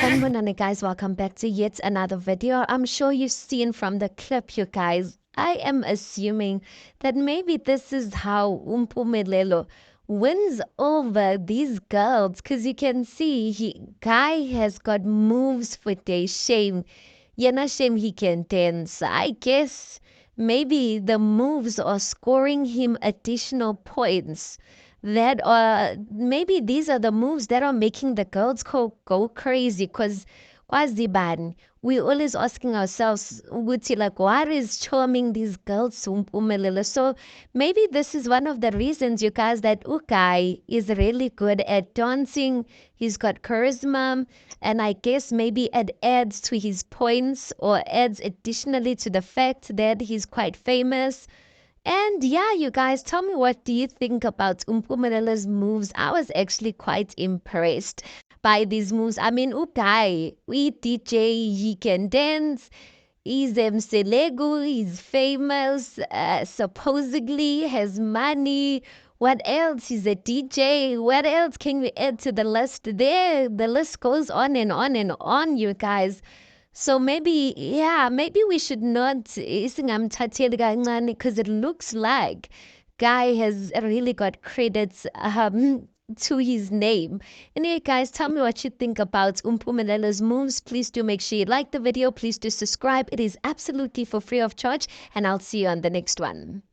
Sanibonani guys, welcome back to yet another video. I'm sure you've seen from the clip, you guys. I am assuming that maybe this is how Mpumelelo wins over these girls, because you can see guy has got moves for day. Shame. Yana shame he can dance. I guess maybe the moves are scoring him additional points that are maybe these are the moves that are making the girls go crazy. Because kwazibani, we always asking ourselves ukuthi like what is charming these girls so Mpumelelo. So maybe this is one of the reasons, you guys, that Ukai is really good at dancing. He's got charisma, and I guess maybe it adds to his points or adds additionally to the fact that he's quite famous. And yeah, you guys, tell me, what do you think about Umpumelela's moves? I was actually quite impressed by these moves. I mean, Ukai, we DJ, he can dance. He's Mselegu, he's famous, supposedly has money. What else? He's a DJ. What else can we add to the list there? The list goes on and on and on, you guys. So maybe, yeah, maybe we should not isingamthatheli kancane, because it looks like guy has really got credits to his name. Anyway, guys, tell me what you think about Umpumelela's moves. Please do make sure you like the video. Please do subscribe. It is absolutely for free of charge, and I'll see you on the next one.